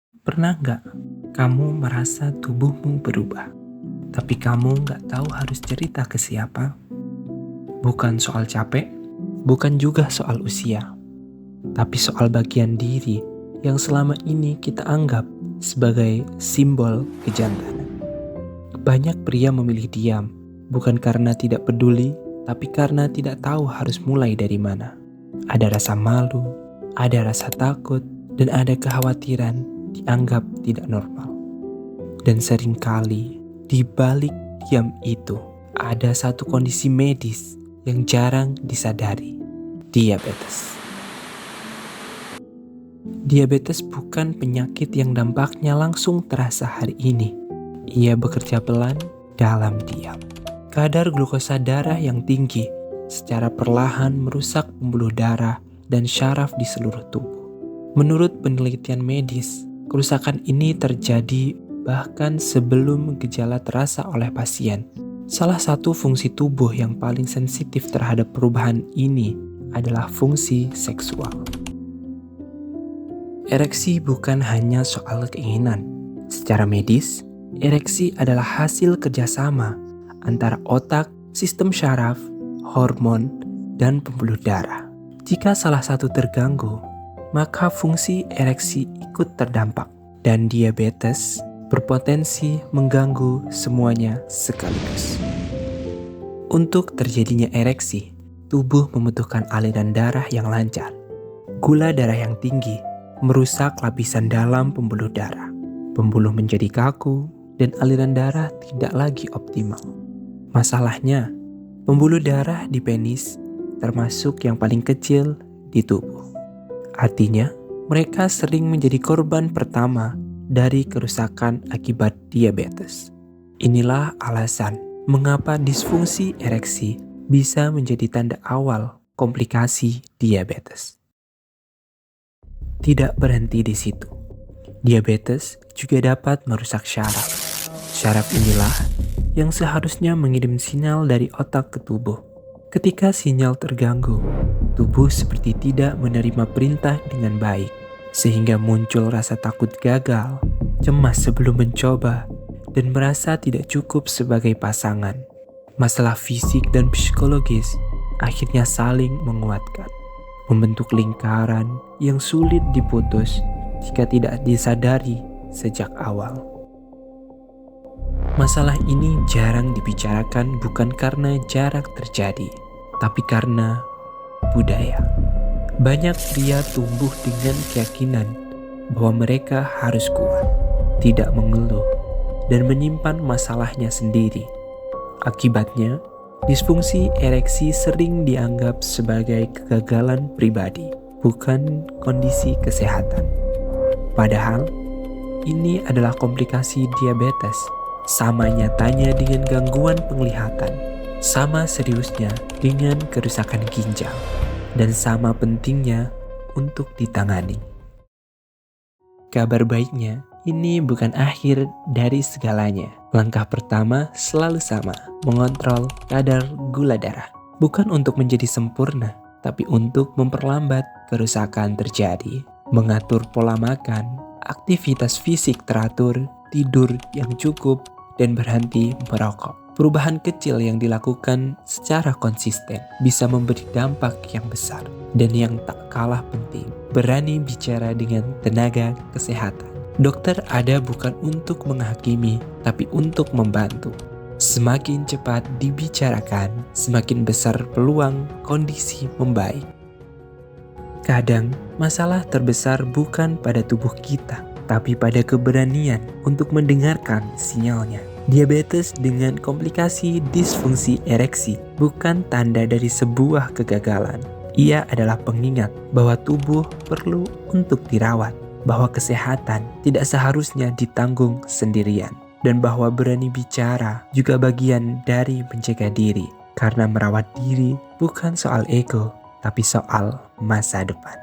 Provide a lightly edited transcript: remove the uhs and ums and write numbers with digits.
Pernah nggak kamu merasa tubuhmu berubah, tapi kamu nggak tahu harus cerita ke siapa? Bukan soal capek, bukan juga soal usia, tapi soal bagian diri yang selama ini kita anggap sebagai simbol kejantanan. Banyak pria memilih diam, bukan karena tidak peduli, tapi karena tidak tahu harus mulai dari mana. Ada rasa malu, ada rasa takut, dan ada kekhawatiran dianggap tidak normal. Dan seringkali di balik diam itu ada satu kondisi medis yang jarang disadari, diabetes. Diabetes bukan penyakit yang dampaknya langsung terasa hari ini. Ia bekerja pelan dalam diam. Kadar glukosa darah yang tinggi secara perlahan merusak pembuluh darah dan syaraf di seluruh tubuh. Menurut penelitian medis, kerusakan ini terjadi bahkan sebelum gejala terasa oleh pasien. Salah satu fungsi tubuh yang paling sensitif terhadap perubahan ini adalah fungsi seksual. Ereksi bukan hanya soal keinginan. Secara medis, ereksi adalah hasil kerjasama antara otak, sistem syaraf, hormon, dan pembuluh darah. Jika salah satu terganggu, maka fungsi ereksi ikut terdampak, dan diabetes berpotensi mengganggu semuanya sekaligus. Untuk terjadinya ereksi, tubuh membutuhkan aliran darah yang lancar. Gula darah yang tinggi merusak lapisan dalam pembuluh darah. Pembuluh menjadi kaku, dan aliran darah tidak lagi optimal. Masalahnya, pembuluh darah di penis termasuk yang paling kecil di tubuh. Artinya, mereka sering menjadi korban pertama dari kerusakan akibat diabetes. Inilah alasan mengapa disfungsi ereksi bisa menjadi tanda awal komplikasi diabetes. Tidak berhenti di situ. Diabetes juga dapat merusak syaraf. Syaraf inilah yang seharusnya mengirim sinyal dari otak ke tubuh. Ketika sinyal terganggu, tubuh seperti tidak menerima perintah dengan baik, sehingga muncul rasa takut gagal, cemas sebelum mencoba, dan merasa tidak cukup sebagai pasangan. Masalah fisik dan psikologis akhirnya saling menguatkan, membentuk lingkaran yang sulit diputus jika tidak disadari sejak awal. Masalah ini jarang dibicarakan bukan karena jarak terjadi, tapi karena budaya. Banyak pria tumbuh dengan keyakinan bahwa mereka harus kuat, tidak mengeluh, dan menyimpan masalahnya sendiri. Akibatnya, disfungsi ereksi sering dianggap sebagai kegagalan pribadi, bukan kondisi kesehatan. Padahal, ini adalah komplikasi diabetes. Sama nyatanya dengan gangguan penglihatan, sama seriusnya dengan kerusakan ginjal, dan sama pentingnya untuk ditangani. Kabar baiknya, ini bukan akhir dari segalanya. Langkah pertama selalu sama, mengontrol kadar gula darah. Bukan untuk menjadi sempurna, tapi untuk memperlambat kerusakan terjadi. Mengatur pola makan, aktivitas fisik teratur, tidur yang cukup, dan berhenti merokok. Perubahan kecil yang dilakukan secara konsisten bisa memberi dampak yang besar. Dan yang tak kalah penting, berani bicara dengan tenaga kesehatan. Dokter ada bukan untuk menghakimi, tapi untuk membantu. Semakin cepat dibicarakan, semakin besar peluang kondisi membaik. Kadang, masalah terbesar bukan pada tubuh kita, tapi pada keberanian untuk mendengarkan sinyalnya. Diabetes dengan komplikasi disfungsi ereksi bukan tanda dari sebuah kegagalan. Ia adalah pengingat bahwa tubuh perlu untuk dirawat, bahwa kesehatan tidak seharusnya ditanggung sendirian, dan bahwa berani bicara juga bagian dari menjaga diri, karena merawat diri bukan soal ego, tapi soal masa depan.